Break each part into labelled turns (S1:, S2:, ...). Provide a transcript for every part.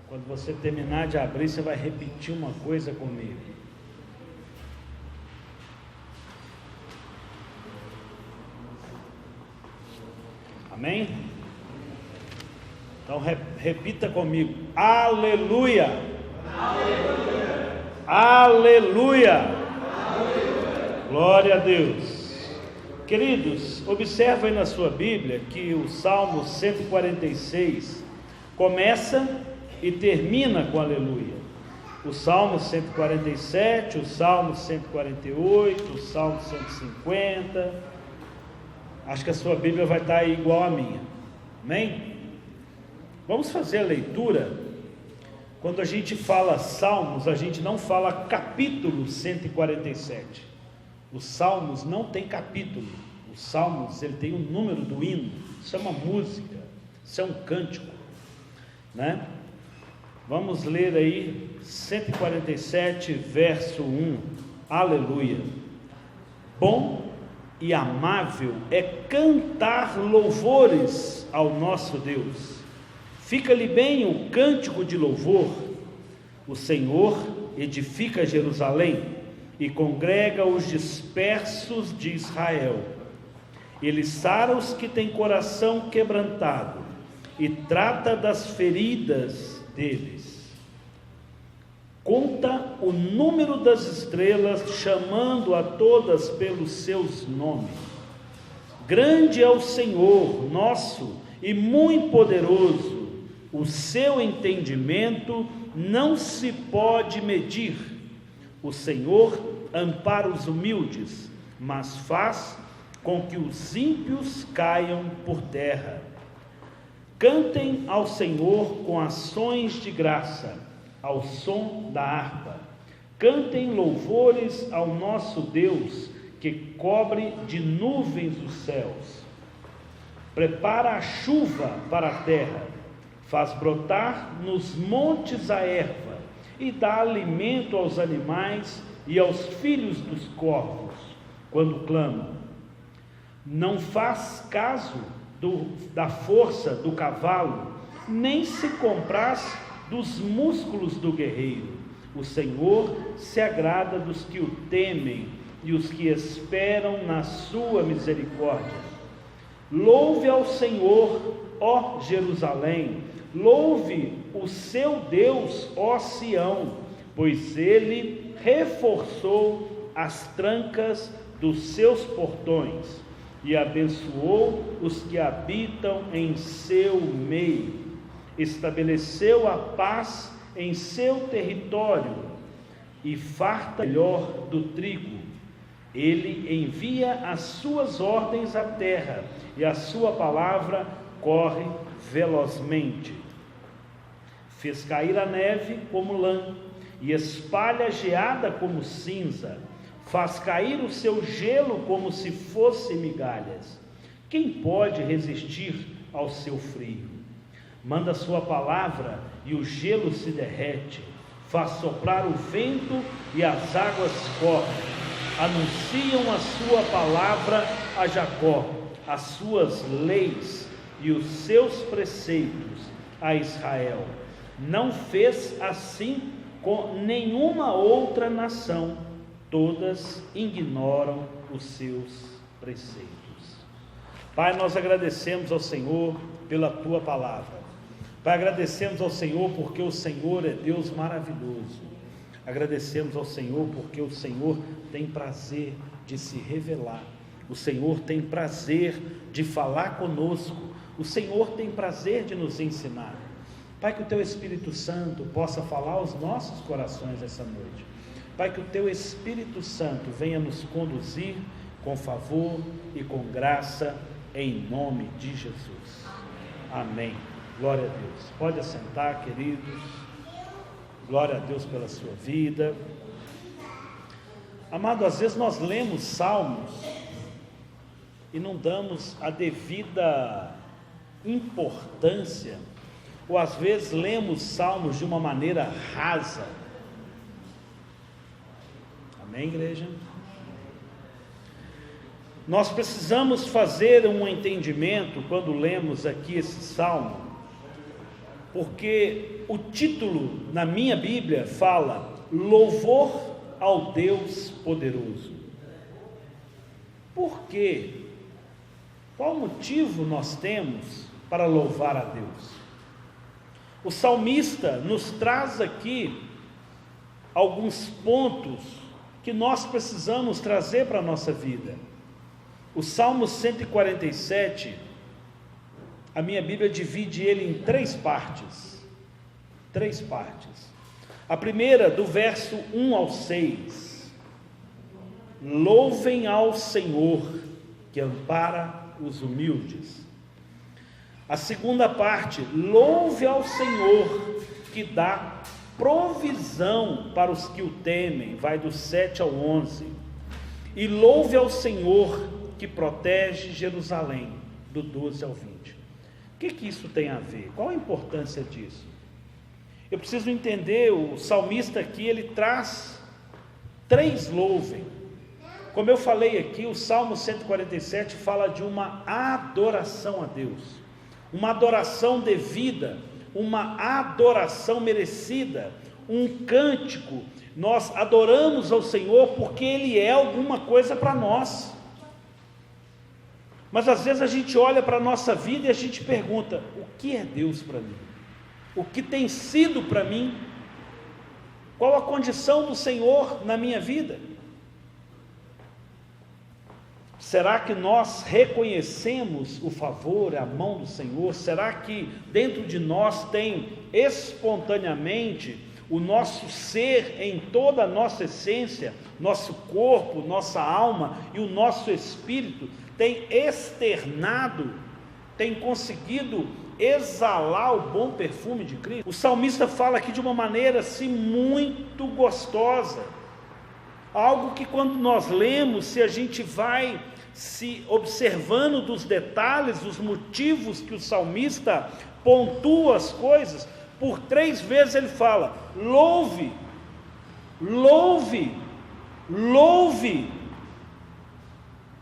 S1: Quando você terminar de abrir, você vai repetir uma coisa comigo. Amém? Então repita comigo. Aleluia! Aleluia! Aleluia! Aleluia! Glória a Deus! Queridos, observem na sua Bíblia que o Salmo 146 começa e termina com aleluia. O Salmo 147, o Salmo 148, o Salmo 150. Acho que a sua Bíblia vai estar aí igual a minha. Amém? Vamos fazer a leitura. Quando a gente fala Salmos, a gente não fala capítulo 147. Os Salmos não tem capítulo. Os Salmos, ele tem o número do hino. Isso é uma música, isso é um cântico, né? Vamos ler aí 147, verso 1. Aleluia. Bom e amável é cantar louvores ao nosso Deus. Fica-lhe bem o cântico de louvor. O Senhor edifica Jerusalém e congrega os dispersos de Israel. Ele sara os que têm coração quebrantado e trata das feridas deles. Conta o número das estrelas, chamando a todas pelos seus nomes. Grande é o Senhor nosso e muito poderoso. O seu entendimento não se pode medir. O Senhor ampara os humildes, mas faz com que os ímpios caiam por terra. Cantem ao Senhor com ações de graça, ao som da harpa. Cantem louvores ao nosso Deus, que cobre de nuvens os céus. Prepara a chuva para a terra, faz brotar nos montes a erva, e dá alimento aos animais e aos filhos dos corvos, quando clamam. Não faz caso da força do cavalo, nem se compraz dos músculos do guerreiro. O Senhor se agrada dos que o temem e os que esperam na sua misericórdia. Louve ao Senhor, ó Jerusalém, louve o seu Deus, ó Sião, pois ele reforçou as trancas dos seus portões e abençoou os que habitam em seu meio. Estabeleceu a paz em seu território e farta melhor do trigo. Ele envia as suas ordens à terra e a sua palavra corre velozmente. Fez cair a neve como lã e espalha a geada como cinza. Faz cair o seu gelo como se fosse migalhas. Quem pode resistir ao seu frio? Manda sua palavra e o gelo se derrete. Faz soprar o vento e as águas correm. Anunciam a sua palavra a Jacó, as suas leis e os seus preceitos a Israel. Não fez assim com nenhuma outra nação. Todas ignoram os seus preceitos. Pai, nós agradecemos ao Senhor pela tua palavra. Pai, agradecemos ao Senhor porque o Senhor é Deus maravilhoso. Agradecemos ao Senhor porque o Senhor tem prazer de se revelar. O Senhor tem prazer de falar conosco. O Senhor tem prazer de nos ensinar. Pai, que o teu Espírito Santo possa falar aos nossos corações essa noite. Pai, que o teu Espírito Santo venha nos conduzir com favor e com graça, em nome de Jesus. Amém. Glória a Deus. Pode assentar, queridos. Glória a Deus pela sua vida. Amado, às vezes nós lemos salmos e não damos a devida importância, ou às vezes lemos salmos de uma maneira rasa. Amém, igreja? Nós precisamos fazer um entendimento quando lemos aqui esse salmo, porque o título na minha Bíblia fala louvor ao Deus poderoso. Por quê? Qual motivo nós temos para louvar a Deus? O salmista nos traz aqui alguns pontos que nós precisamos trazer para a nossa vida. O Salmo 147, a minha Bíblia divide ele em três partes. A primeira, do verso 1 ao 6. Louvem ao Senhor, que ampara os humildes. A segunda parte, louve ao Senhor, que dá provisão para os que o temem, vai do 7 ao 11. E louve ao Senhor, que protege Jerusalém, do 12 ao 20. O que isso tem a ver? Qual a importância disso? Eu preciso entender, o salmista aqui, ele traz três louvem. Como eu falei aqui, o Salmo 147 fala de uma adoração a Deus, uma adoração devida, uma adoração merecida, um cântico. Nós adoramos ao Senhor porque Ele é alguma coisa para nós. Mas às vezes a gente olha para a nossa vida e a gente pergunta: o que é Deus para mim? O que tem sido para mim? Qual a condição do Senhor na minha vida? Será que nós reconhecemos o favor, a mão do Senhor? Será que dentro de nós tem espontaneamente o nosso ser, em toda a nossa essência, nosso corpo, nossa alma e o nosso espírito tem externado, tem conseguido exalar o bom perfume de Cristo? O salmista fala aqui de uma maneira assim muito gostosa, algo que quando nós lemos, se a gente vai se observando dos detalhes, dos motivos que o salmista pontua as coisas, por 3 vezes ele fala: louve, louve, louve.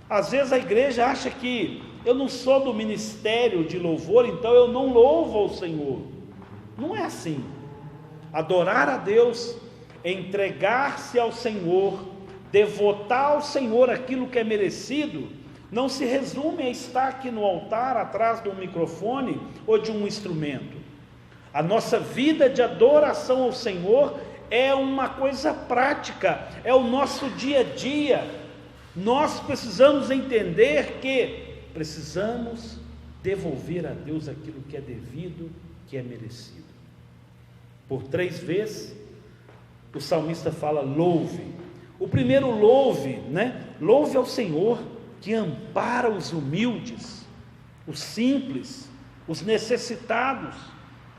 S1: Às vezes a igreja acha que eu não sou do ministério de louvor, então eu não louvo ao Senhor. Não é assim. Adorar a Deus, entregar-se ao Senhor, devotar ao Senhor aquilo que é merecido, não se resume a estar aqui no altar, atrás de um microfone ou de um instrumento. A nossa vida de adoração ao Senhor é uma coisa prática, é o nosso dia a dia. Nós precisamos entender que precisamos devolver a Deus aquilo que é devido, que é merecido. Por 3 vezes, o salmista fala louve. O primeiro louve, louve ao Senhor, que ampara os humildes, os simples, os necessitados,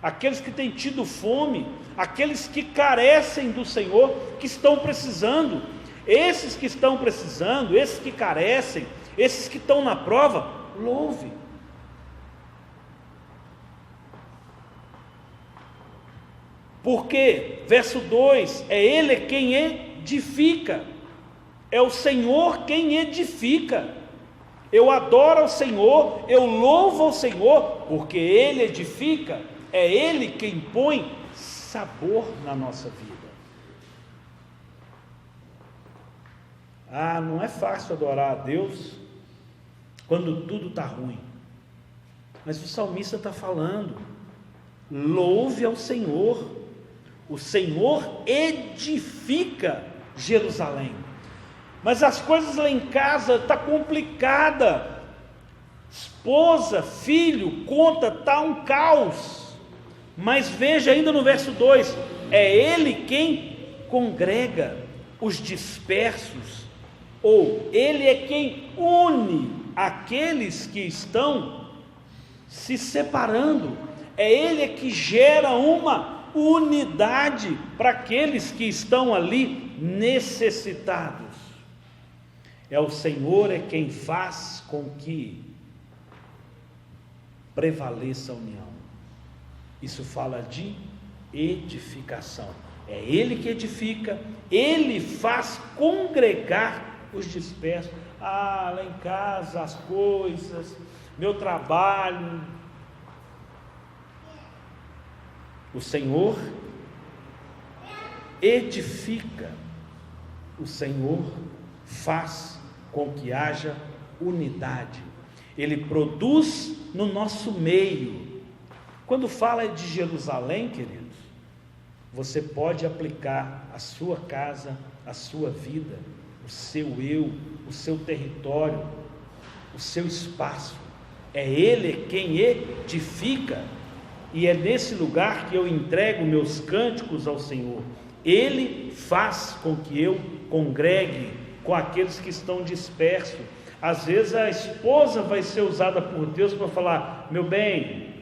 S1: aqueles que têm tido fome, aqueles que carecem do Senhor, que estão precisando. Esses que estão precisando, esses que carecem, esses que estão na prova, louve. Porque, verso 2, é Ele quem edifica, é o Senhor quem edifica. Eu adoro ao Senhor, eu louvo ao Senhor, porque Ele edifica, é Ele quem põe sabor na nossa vida. Não é fácil adorar a Deus quando tudo está ruim, mas o salmista está falando: louve ao Senhor. O Senhor edifica Jerusalém. Mas as coisas lá em casa estão complicadas. Esposa, filho, conta, está um caos. Mas veja ainda no verso 2: é Ele quem congrega os dispersos, ou Ele é quem une aqueles que estão se separando. É Ele que gera uma unidade para aqueles que estão ali necessitados. É o Senhor é quem faz com que prevaleça a união. Isso fala de edificação. É Ele que edifica, Ele faz congregar os dispersos. Lá em casa as coisas, meu trabalho, O Senhor edifica, o Senhor faz com que haja unidade, Ele produz no nosso meio. Quando fala de Jerusalém, queridos, você pode aplicar a sua casa, a sua vida, o seu eu, o seu território, o seu espaço. É Ele quem edifica, e é nesse lugar que eu entrego meus cânticos ao Senhor. Ele faz com que eu congregue com aqueles que estão dispersos. Às vezes a esposa vai ser usada por Deus para falar, meu bem.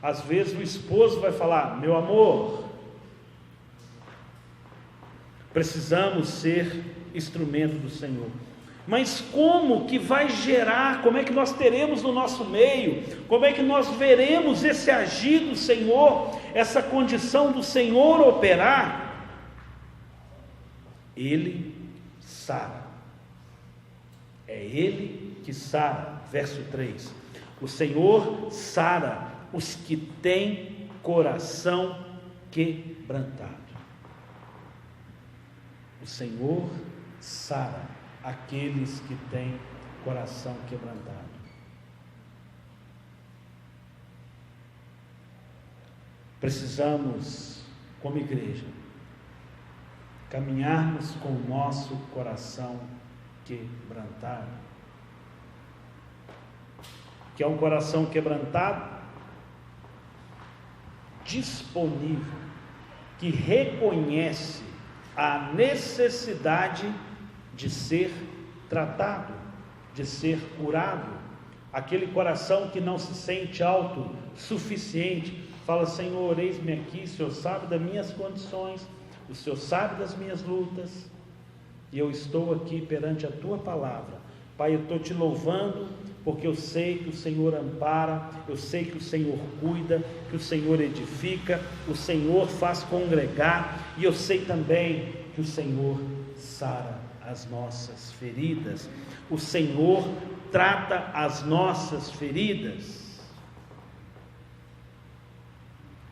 S1: Às vezes o esposo vai falar, meu amor. Precisamos ser instrumento do Senhor. Mas como que vai gerar, como é que nós teremos no nosso meio, como é que nós veremos esse agir do Senhor, essa condição do Senhor operar? Ele sara, é Ele que sara, verso 3, o Senhor sara os que têm coração quebrantado. O Senhor sara aqueles que têm coração quebrantado. Precisamos, como igreja, caminharmos com o nosso coração quebrantado. Que é um coração quebrantado, disponível, que reconhece a necessidade de ser tratado, de ser curado. Aquele coração que não se sente autossuficiente, fala, Senhor, eis-me aqui, o Senhor sabe das minhas condições, o Senhor sabe das minhas lutas, e eu estou aqui perante a Tua palavra. Pai, eu estou Te louvando, porque eu sei que o Senhor ampara, eu sei que o Senhor cuida, que o Senhor edifica, o Senhor faz congregar, e eu sei também que o Senhor sara as nossas feridas, o Senhor trata as nossas feridas.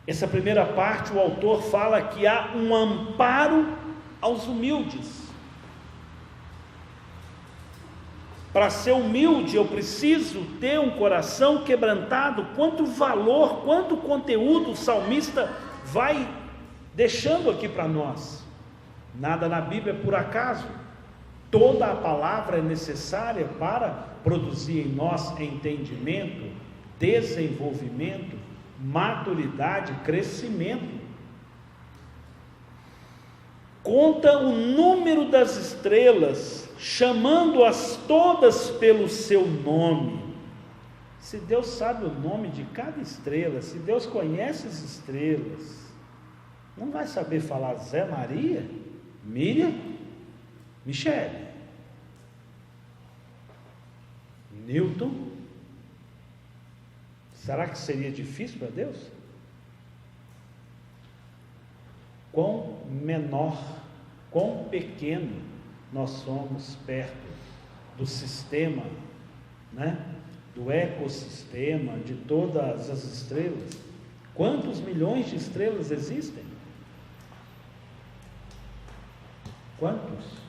S1: Essa primeira parte, o autor fala que há um amparo aos humildes. Para ser humilde, eu preciso ter um coração quebrantado. Quanto valor, quanto conteúdo o salmista vai deixando aqui para nós. Nada na Bíblia é por acaso. Toda a palavra é necessária para produzir em nós entendimento, desenvolvimento, maturidade, crescimento. Conta o número das estrelas, chamando-as todas pelo seu nome. Se Deus sabe o nome de cada estrela, se Deus conhece as estrelas, não vai saber falar Zé Maria, Miriam, Michele, Newton? Será que seria difícil para Deus? Quão menor, quão pequeno nós somos perto do sistema, né? Do ecossistema, de todas as estrelas. Quantos milhões de estrelas existem? Quantos?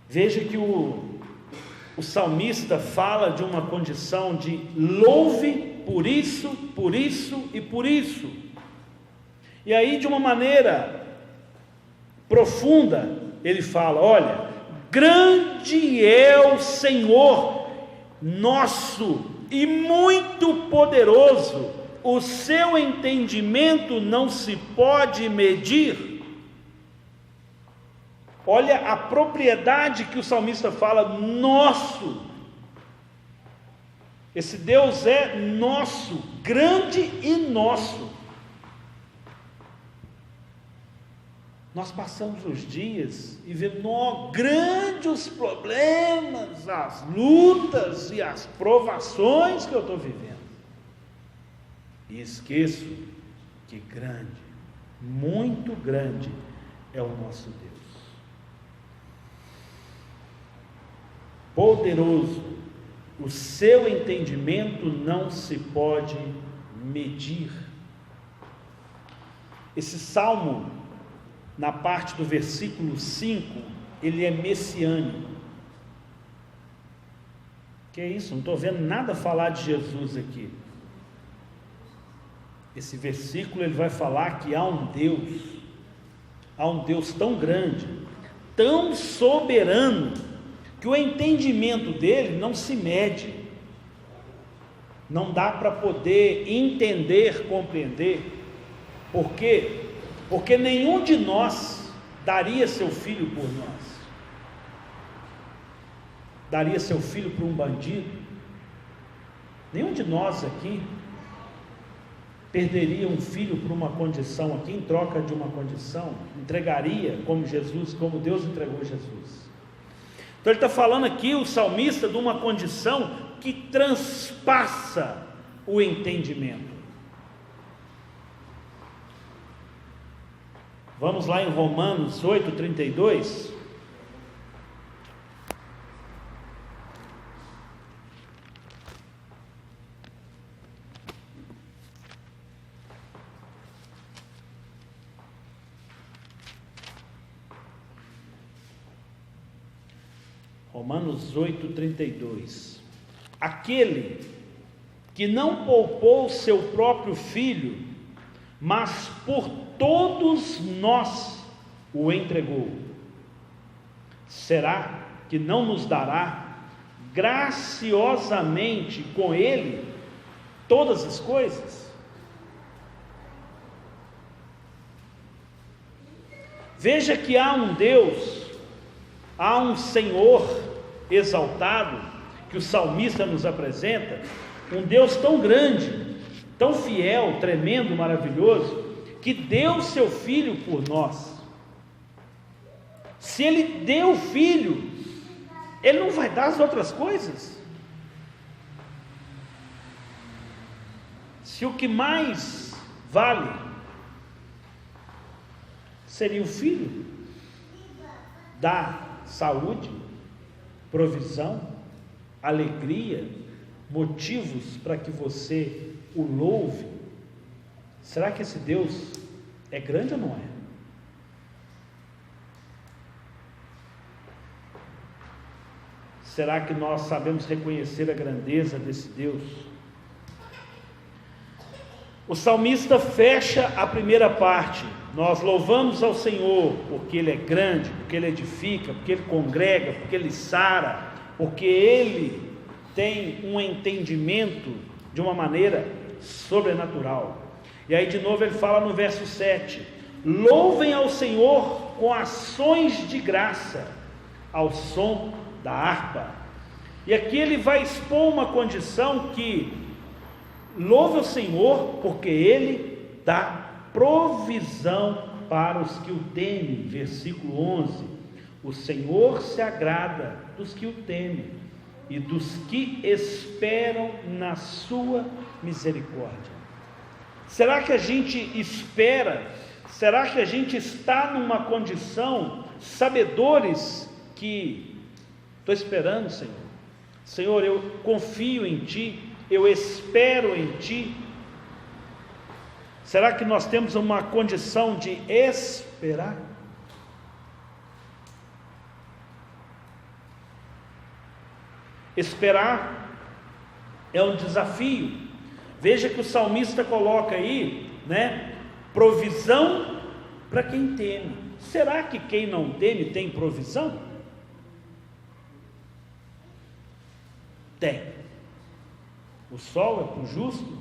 S1: Veja que o salmista fala de uma condição de louve por isso, por isso e por isso. E aí, de uma maneira profunda, ele fala, olha, grande é o Senhor nosso e muito poderoso, o seu entendimento não se pode medir. Olha a propriedade que o salmista fala, nosso. Esse Deus é nosso, grande e nosso. Nós passamos os dias e vemos grandes os problemas, as lutas e as provações que eu estou vivendo. E esqueço que grande, muito grande é o nosso Deus. Poderoso, o seu entendimento não se pode medir. Esse salmo, na parte do versículo 5, ele é messiânico. Que é isso? Não estou vendo nada falar de Jesus aqui. Esse versículo ele vai falar que há um Deus tão grande, tão soberano, que o entendimento dele não se mede, não dá para poder entender, compreender. Por quê? Porque nenhum de nós daria seu filho por nós. Daria seu filho para um bandido? Nenhum de nós aqui perderia um filho por uma condição aqui, em troca de uma condição, entregaria como Jesus, como Deus entregou Jesus. Então ele está falando aqui, o salmista, de uma condição que transpassa o entendimento. Vamos lá em Romanos 8:32. Romanos 8:32. Aquele que não poupou seu próprio filho, mas por todos nós o entregou, será que não nos dará graciosamente com ele todas as coisas? Veja que há um Deus, há um Senhor exaltado, que o salmista nos apresenta, um Deus tão grande, tão fiel, tremendo, maravilhoso, que deu seu filho por nós. Se ele deu o filho, ele não vai dar as outras coisas? Se o que mais vale seria o filho, dá saúde, provisão, alegria, motivos para que você o louve, será que esse Deus é grande ou não é? Será que nós sabemos reconhecer a grandeza desse Deus? O salmista fecha a primeira parte: nós louvamos ao Senhor porque Ele é grande, porque Ele edifica, porque Ele congrega, porque Ele sara, porque Ele tem um entendimento de uma maneira sobrenatural. E aí de novo ele fala no verso 7: louvem ao Senhor com ações de graça, ao som da harpa. E aqui ele vai expor uma condição que louve ao Senhor porque Ele dá provisão para os que o temem. Versículo 11: o Senhor se agrada dos que o temem e dos que esperam na sua misericórdia. Será que a gente espera? Será que a gente está numa condição, sabedores que estou esperando, Senhor? Senhor, eu confio em Ti, eu espero em Ti. Será que nós temos uma condição de esperar? Esperar é um desafio. Veja que o salmista coloca aí, provisão para quem teme. Será que quem não teme tem provisão? Tem. O sol é para o justo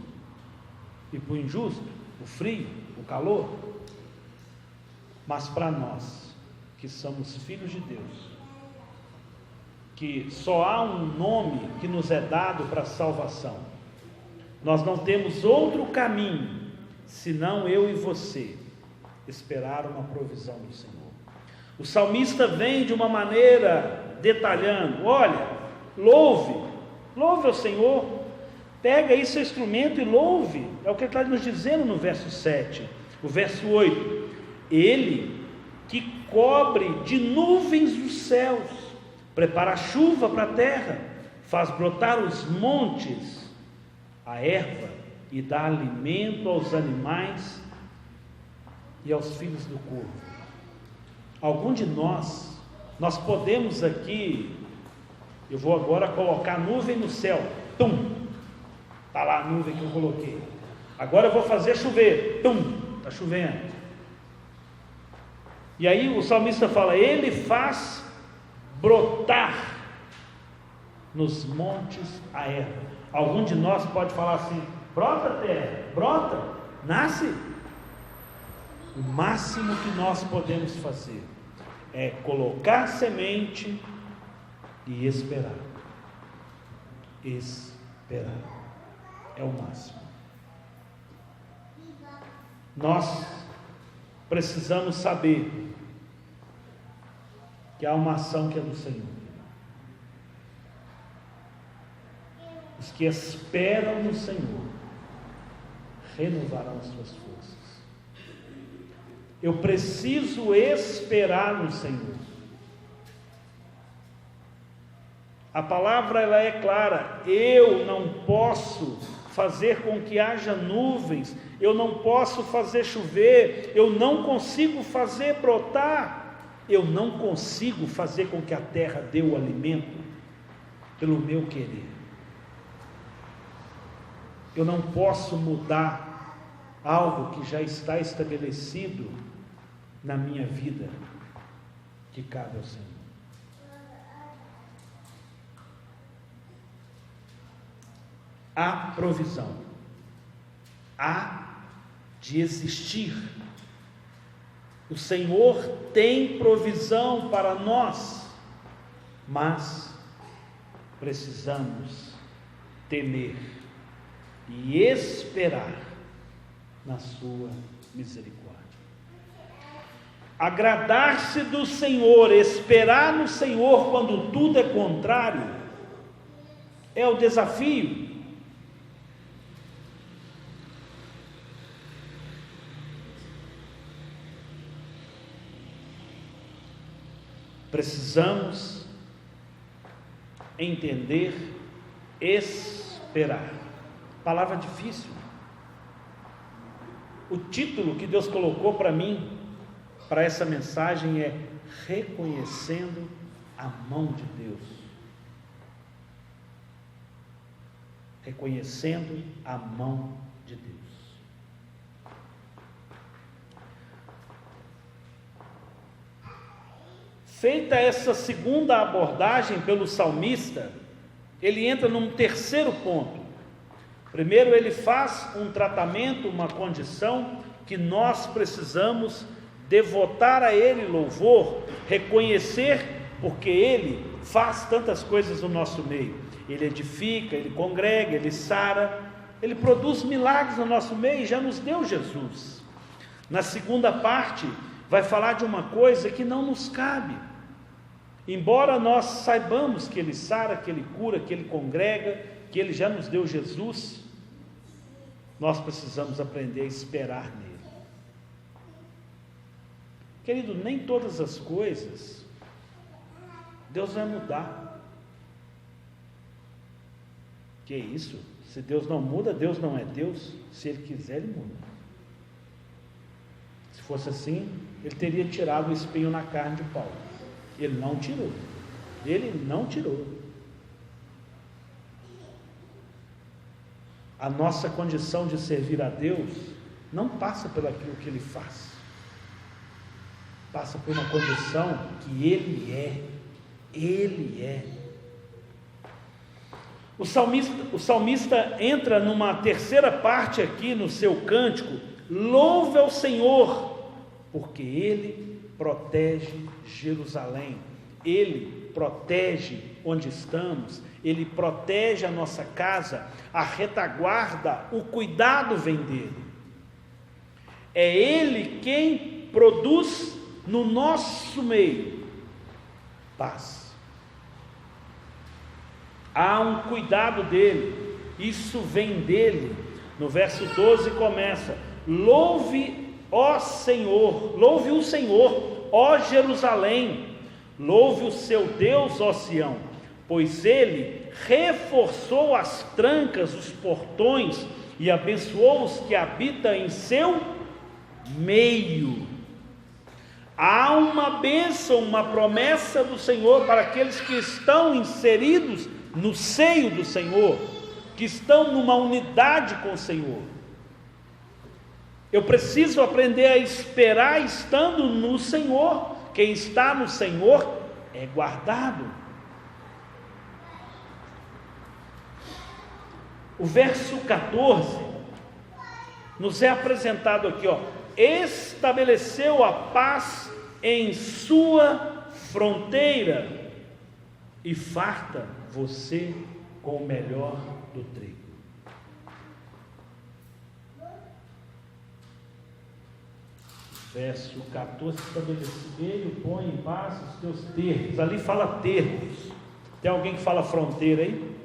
S1: e para o injusto, o frio, o calor. Mas para nós, que somos filhos de Deus, que só há um nome que nos é dado para a salvação, nós não temos outro caminho, senão eu e você esperar uma provisão do Senhor. O salmista vem de uma maneira detalhando: olha, louve ao Senhor, pega aí seu instrumento e louve. É o que ele está nos dizendo no verso 7. O verso 8: Ele que cobre de nuvens os céus, prepara a chuva para a terra, faz brotar os montes, a erva, e dá alimento aos animais e aos filhos do corvo. Algum de nós podemos aqui, eu vou agora colocar nuvem no céu, está lá a nuvem que eu coloquei, agora eu vou fazer chover, está chovendo, e aí o salmista fala, ele faz brotar nos montes a erva. Algum de nós pode falar assim, brota terra, brota, nasce. O máximo que nós podemos fazer é colocar semente e esperar. Esperar é o máximo. Nós precisamos saber que há uma ação que é do Senhor. Os que esperam no Senhor renovarão as suas forças. Eu preciso esperar no Senhor. A palavra ela é clara, eu não posso fazer com que haja nuvens, eu não posso fazer chover, eu não consigo fazer brotar, eu não consigo fazer com que a terra dê o alimento pelo meu querer. Eu não posso mudar algo que já está estabelecido na minha vida, que cabe ao Senhor. Há provisão, há de existir. O Senhor tem provisão para nós, mas precisamos temer e esperar na sua misericórdia. Agradar-se do Senhor, esperar no Senhor quando tudo é contrário, é o desafio. Precisamos entender, esperar. Palavra difícil. O título que Deus colocou para mim, para essa mensagem é reconhecendo a mão de Deus. Reconhecendo a mão de Deus. Feita essa segunda abordagem pelo salmista, ele entra num terceiro ponto. Primeiro, ele faz um tratamento, uma condição que nós precisamos devotar a ele louvor, reconhecer, porque ele faz tantas coisas no nosso meio. Ele edifica, ele congrega, ele sara, ele produz milagres no nosso meio e já nos deu Jesus. Na segunda parte, vai falar de uma coisa que não nos cabe. Embora nós saibamos que ele sara, que ele cura, que ele congrega, que ele já nos deu Jesus, nós precisamos aprender a esperar nele. Querido, nem todas as coisas Deus vai mudar. Que isso? Se Deus não muda, Deus não é Deus. Se Ele quiser, Ele muda. Se fosse assim, Ele teria tirado o espinho na carne de Paulo. Ele não tirou. Ele não tirou. A nossa condição de servir a Deus não passa pelo aquilo que Ele faz. Passa por uma condição que Ele é. Ele é. O salmista entra numa terceira parte aqui no seu cântico. Louve ao Senhor, porque Ele protege Jerusalém, Ele protege onde estamos, Ele protege a nossa casa, a retaguarda, o cuidado vem dEle. É Ele quem produz no nosso meio paz. Há um cuidado dEle, isso vem dEle. No verso 12 começa: louve, ó Senhor, louve o Senhor, ó Jerusalém, louve o seu Deus, ó Sião, pois Ele reforçou as trancas, os portões, e abençoou os que habitam em seu meio. Há uma bênção, uma promessa do Senhor para aqueles que estão inseridos no seio do Senhor, que estão numa unidade com o Senhor. Eu preciso aprender a esperar estando no Senhor. Quem está no Senhor é guardado. O verso 14 nos é apresentado aqui, estabeleceu a paz em sua fronteira e farta você com o melhor do trigo. Verso 14, estabeleceram, põe em paz os teus termos. Ali fala termos. Tem alguém que fala fronteira aí?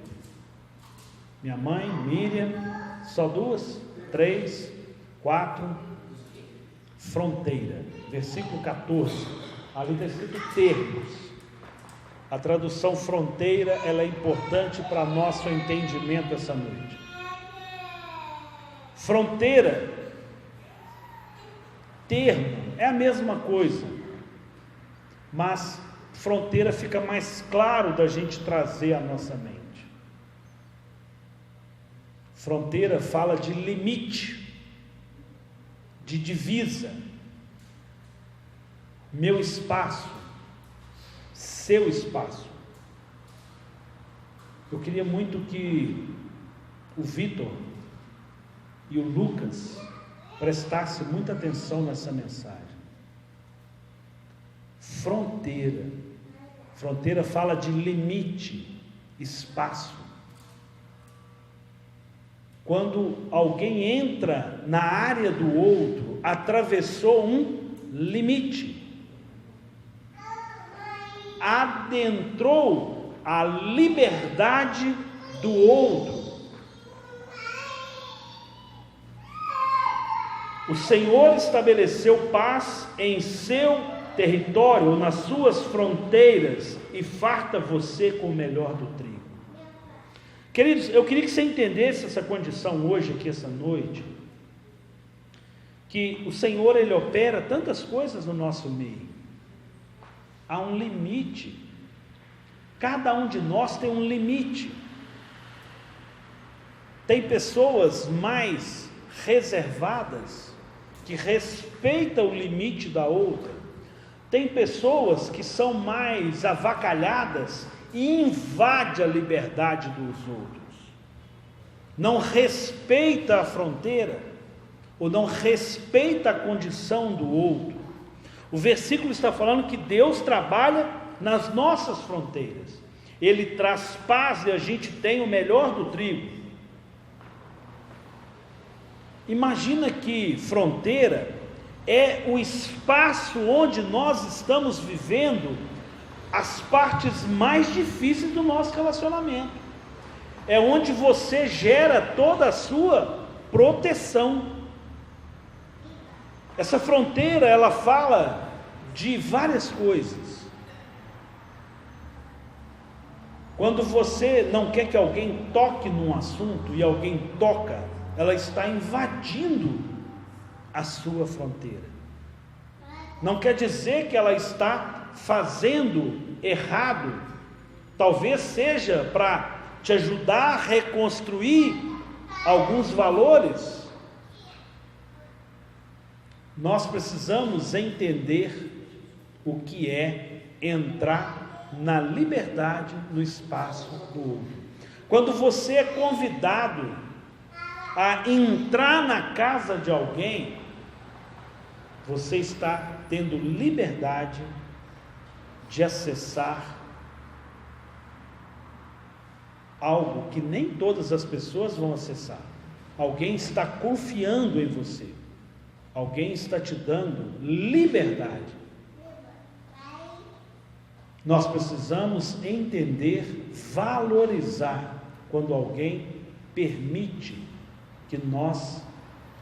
S1: Minha mãe, Miriam, só 2, 3, 4, fronteira. Versículo 14, ali está escrito termos. A tradução fronteira, ela é importante para nosso entendimento essa noite. Fronteira, termo, é a mesma coisa, mas fronteira fica mais claro da gente trazer à nossa mente. Fronteira fala de limite, de divisa. Meu espaço, seu espaço. Eu queria muito que o Vitor e o Lucas prestassem muita atenção nessa mensagem. Fronteira. Fronteira fala de limite, espaço. Quando alguém entra na área do outro, atravessou um limite. Adentrou a liberdade do outro. O Senhor estabeleceu paz em seu território, ou nas suas fronteiras, e farta você com o melhor do trigo. Queridos, eu queria que você entendesse essa condição hoje, aqui essa noite, que o Senhor, Ele opera tantas coisas no nosso meio. Há um limite. Cada um de nós tem um limite. Tem pessoas mais reservadas, que respeitam o limite da outra. Tem pessoas que são mais avacalhadas e invadem a liberdade dos outros. Não respeita a fronteira, ou não respeita a condição do outro. O versículo está falando que Deus trabalha nas nossas fronteiras. Ele traz paz e a gente tem o melhor do trigo. Imagina que fronteira é o espaço onde nós estamos vivendo as partes mais difíceis do nosso relacionamento. É onde você gera toda a sua proteção. Essa fronteira, ela fala de várias coisas. Quando você não quer que alguém toque num assunto e alguém toca, ela está invadindo a sua fronteira. Não quer dizer que ela está fazendo errado. Talvez seja para te ajudar a reconstruir alguns valores. Nós precisamos entender o que é entrar na liberdade, no espaço do outro. Quando você é convidado a entrar na casa de alguém, você está tendo liberdade de acessar algo que nem todas as pessoas vão acessar. Alguém está confiando em você. Alguém está te dando liberdade. Nós precisamos entender, valorizar quando alguém permite que nós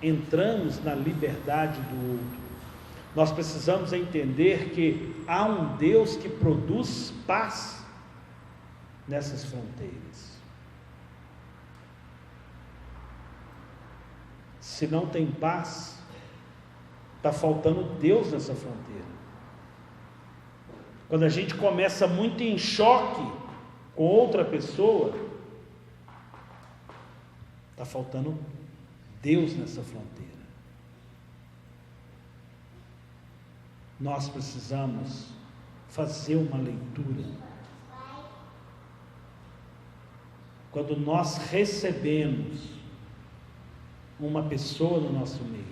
S1: entramos na liberdade do outro. Nós precisamos entender que há um Deus que produz paz. nessas fronteiras. Se não tem paz, está faltando Deus nessa fronteira. Quando a gente começa muito em choque com outra pessoa, está faltando Deus nessa fronteira. Nós precisamos fazer uma leitura. Quando nós recebemos uma pessoa no nosso meio,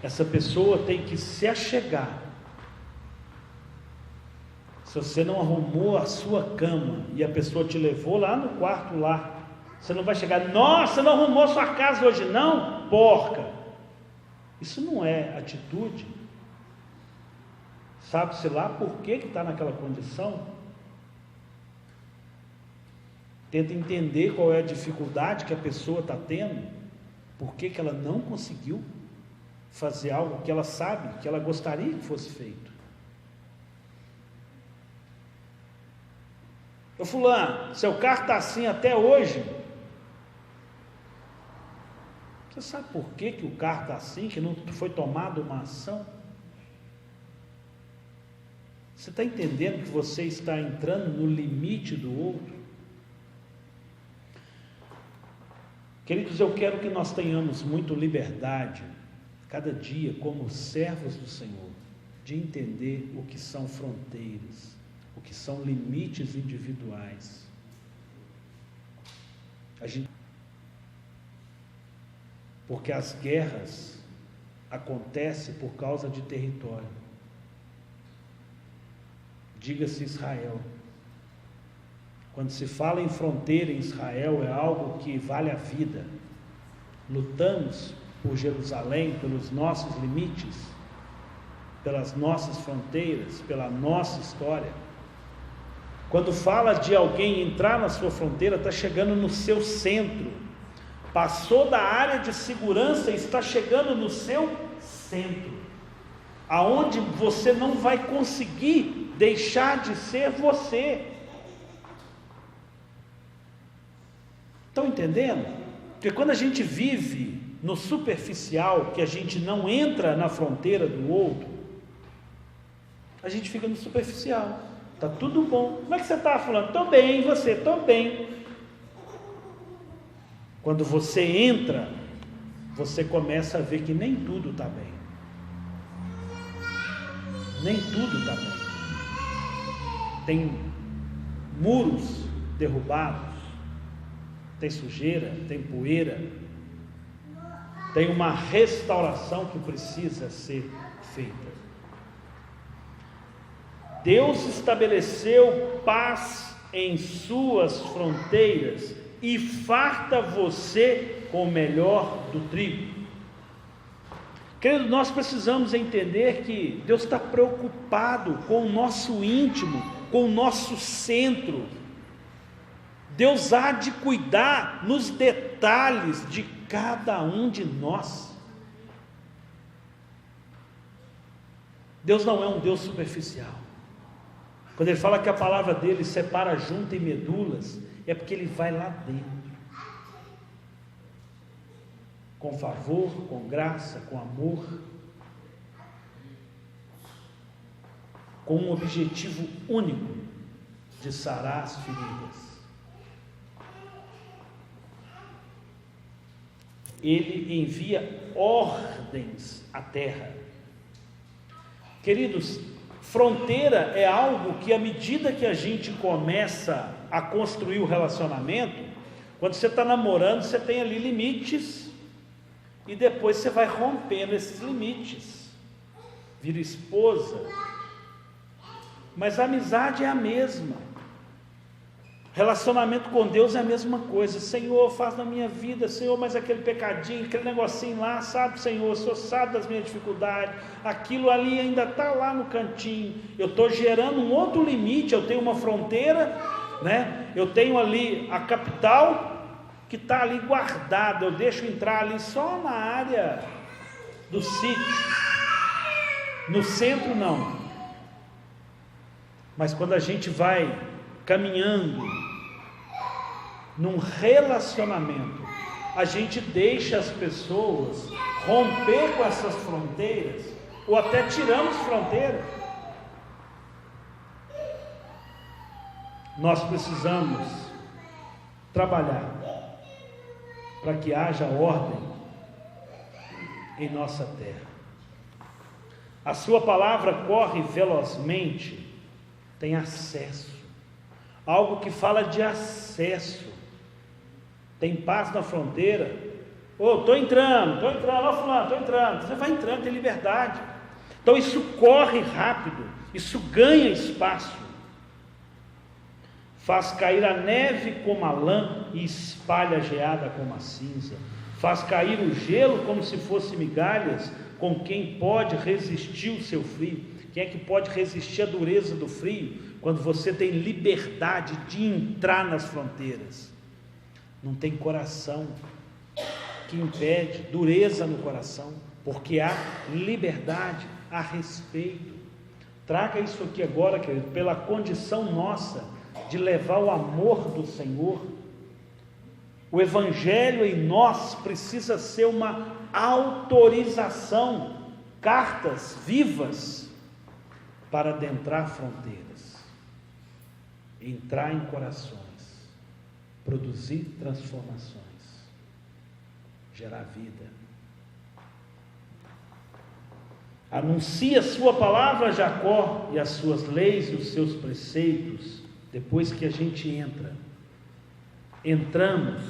S1: essa pessoa tem que se achegar. Se você não arrumou a sua cama e a pessoa te levou lá no quarto lá, você não vai chegar: nossa, não arrumou a sua casa hoje não, porca. Isso não é atitude. Sabe-se lá por que está naquela condição? Tenta entender qual é a dificuldade que a pessoa está tendo, por que ela não conseguiu fazer algo que ela sabe, que ela gostaria que fosse feito. Ô fulano, seu carro está assim até hoje. Você sabe por que o carro está assim, que não foi tomada uma ação? Você está entendendo que você está entrando no limite do outro? Queridos, eu quero que nós tenhamos muito liberdade, cada dia, como servos do Senhor, de entender o que são fronteiras, o que são limites individuais. Porque as guerras acontecem por causa de território. Diga-se Israel. Quando se fala em fronteira em Israel, é algo que vale a vida. Lutamos por Jerusalém, pelos nossos limites, pelas nossas fronteiras, pela nossa história. Quando fala de alguém entrar na sua fronteira, está chegando no seu centro. Passou da área de segurança e está chegando no seu centro, aonde você não vai conseguir deixar de ser você. Estão entendendo? Porque quando a gente vive no superficial, que a gente não entra na fronteira do outro, a gente fica no superficial. Está tudo bom. Como é que você está falando? Estou bem, você? Estou bem. Quando você entra, você começa a ver que nem tudo está bem. Nem tudo está bem. Tem muros derrubados, tem sujeira, tem poeira, tem uma restauração que precisa ser feita. Deus estabeleceu paz em suas fronteiras e farta você com o melhor do trigo. Querido, nós precisamos entender que Deus está preocupado com o nosso íntimo, com o nosso centro. Deus há de cuidar nos detalhes de cada um de nós. Deus não é um Deus superficial. Quando Ele fala que a palavra dele separa junta e medulas, é porque Ele vai lá dentro, com favor, com graça, com amor, com um objetivo único de sarar as feridas. Ele envia ordens à terra. Queridos, fronteira é algo que, à medida que a gente começa a construir o relacionamento, quando você está namorando, você tem ali limites, e depois você vai rompendo esses limites, vira esposa, mas a amizade é a mesma. Relacionamento com Deus é a mesma coisa. Senhor, faz na minha vida, Senhor, mas aquele pecadinho, aquele negocinho lá, sabe, Senhor, o Senhor sabe das minhas dificuldades, aquilo ali ainda está lá no cantinho, eu estou gerando um outro limite, eu tenho uma fronteira, né? Eu tenho ali a capital, que está ali guardada, eu deixo entrar ali só na área do sítio, no centro não. Mas quando a gente vai caminhando num relacionamento, a gente deixa as pessoas romper com essas fronteiras, ou até tiramos fronteiras. Nós precisamos trabalhar para que haja ordem em nossa terra. A sua palavra corre velozmente, tem acesso, algo que fala de acesso. Tem paz na fronteira. Estou entrando, ó fulano, estou entrando. Você vai entrando, tem liberdade. Então isso corre rápido, isso ganha espaço. Faz cair a neve como a lã e espalha a geada como a cinza. Faz cair o gelo como se fosse migalhas. Com quem pode resistir o seu frio? Quem é que pode resistir à dureza do frio? Quando você tem liberdade de entrar nas fronteiras. Não tem coração que impede, dureza no coração, porque há liberdade, há respeito. Traga isso aqui agora, querido, pela condição nossa de levar o amor do Senhor. O Evangelho em nós precisa ser uma autorização, cartas vivas para adentrar fronteiras, entrar em corações, produzir transformações, gerar vida. Anuncia a sua palavra a Jacó e as suas leis e os seus preceitos. Depois que a gente entramos,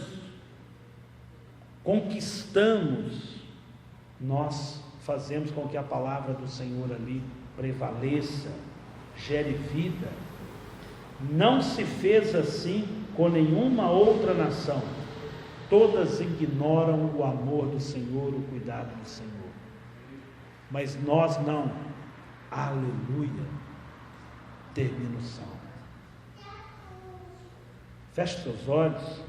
S1: conquistamos, nós fazemos com que a palavra do Senhor ali prevaleça, gere vida. Não se fez assim com nenhuma outra nação. Todas ignoram o amor do Senhor, o cuidado do Senhor. Mas nós não. Aleluia. Termina o salmo. Feche seus olhos.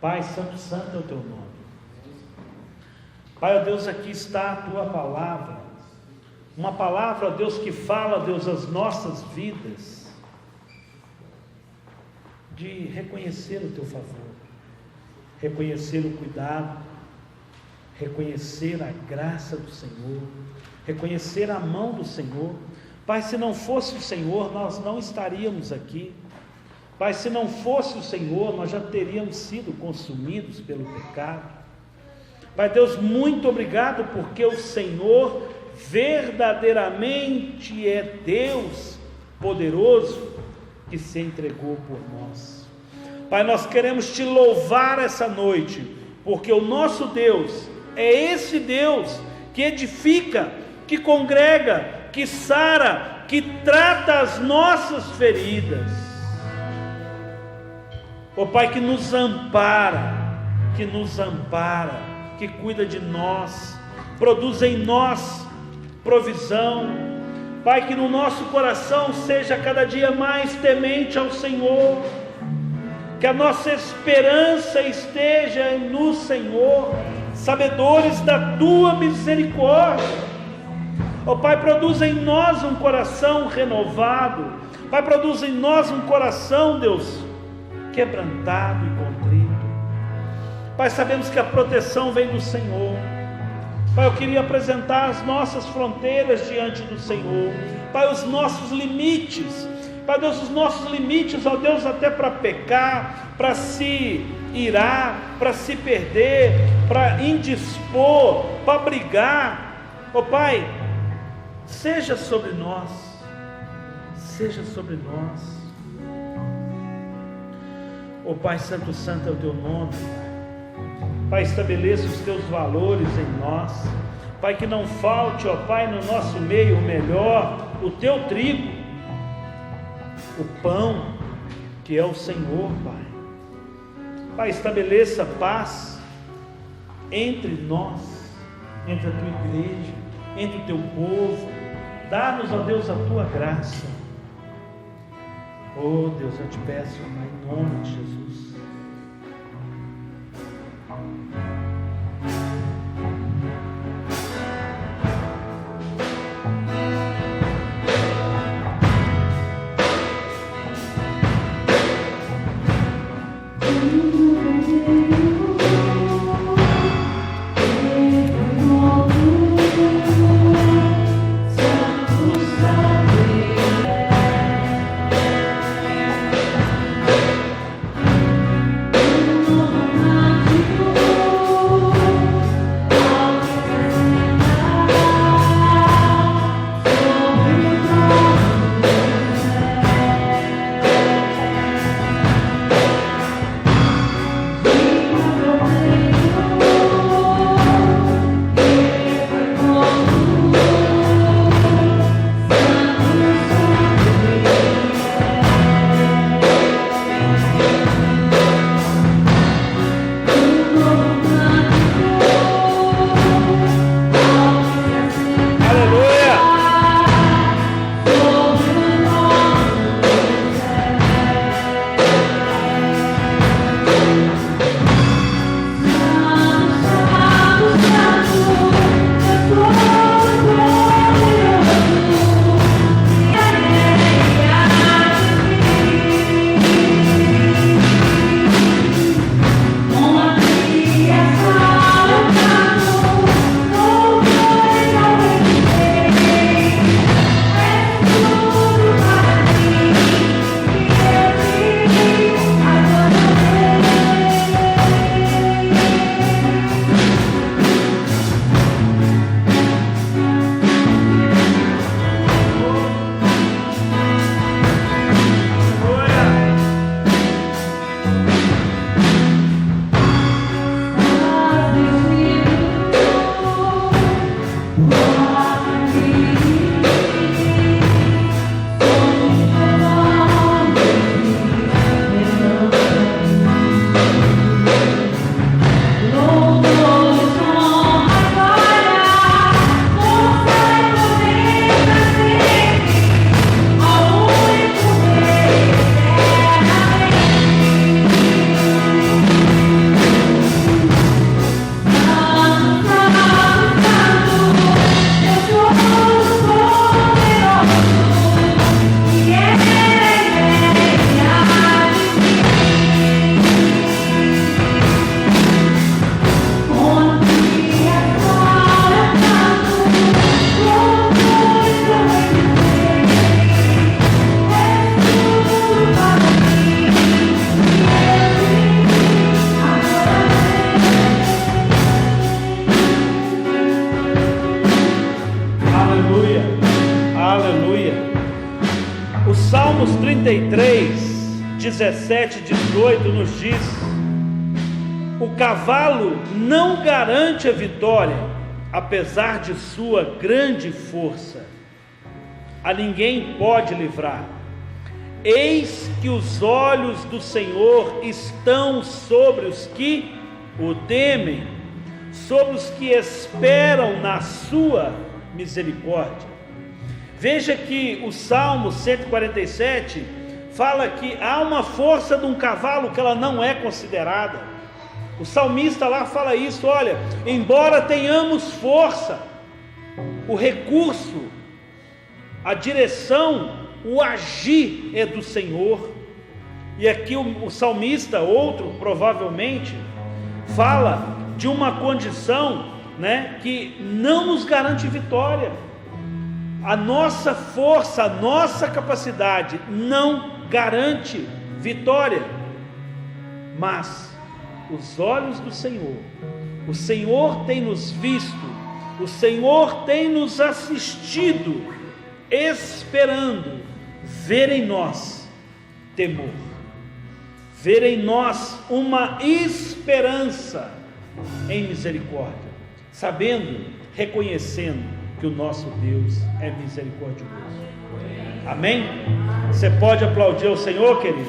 S1: Pai, santo, santo é o teu nome. Pai, ó Deus, aqui está a tua palavra. Uma palavra, ó Deus, que fala, ó Deus, as nossas vidas, de reconhecer o teu favor, reconhecer o cuidado, reconhecer a graça do Senhor, reconhecer a mão do Senhor. Pai, se não fosse o Senhor, nós não estaríamos aqui. Pai, se não fosse o Senhor, nós já teríamos sido consumidos pelo pecado. Pai Deus, muito obrigado, porque o Senhor verdadeiramente é Deus poderoso, que se entregou por nós. Pai, nós queremos te louvar essa noite, porque o nosso Deus é esse Deus que edifica, que congrega, que sara, que trata as nossas feridas. Ó Pai, que nos ampara, que cuida de nós, produz em nós provisão. Pai, que no nosso coração seja cada dia mais temente ao Senhor, que a nossa esperança esteja no Senhor, sabedores da tua misericórdia. Ó Pai, produz em nós um coração renovado. Pai, produz em nós um coração, Deus, quebrantado e contrito. Pai, sabemos que a proteção vem do Senhor. Pai, eu queria apresentar as nossas fronteiras diante do Senhor. Pai, os nossos limites. Pai Deus, os nossos limites, ó Deus, até para pecar, para se irar, para se perder, para indispor, para brigar. Ó Pai, seja sobre nós, seja sobre nós. Ó Pai Santo, santo é o teu nome. Pai, estabeleça os teus valores em nós. Pai, que não falte, ó Pai, no nosso meio o melhor, o teu trigo, o pão, que é o Senhor, Pai. Pai, estabeleça paz entre nós, entre a tua igreja, entre o teu povo. Dá-nos, ó Deus, a tua graça. Oh Deus, eu te peço, Pai, em nome de Jesus. 33, 17 e 18 nos diz: o cavalo não garante a vitória, apesar de sua grande força. A ninguém pode livrar. Eis que os olhos do Senhor estão sobre os que o temem, sobre os que esperam na sua misericórdia. Veja que o Salmo 147 fala que há uma força de um cavalo que ela não é considerada. O salmista lá fala isso: olha, embora tenhamos força, o recurso, a direção, o agir é do Senhor. E aqui o salmista, outro provavelmente, fala de uma condição, que não nos garante vitória. A nossa força, a nossa capacidade não garante vitória, mas os olhos do Senhor, o Senhor tem nos visto, o Senhor tem nos assistido, esperando ver em nós temor, ver em nós uma esperança em misericórdia, sabendo, reconhecendo que o nosso Deus é misericordioso. Amém? Você pode aplaudir ao Senhor, querido?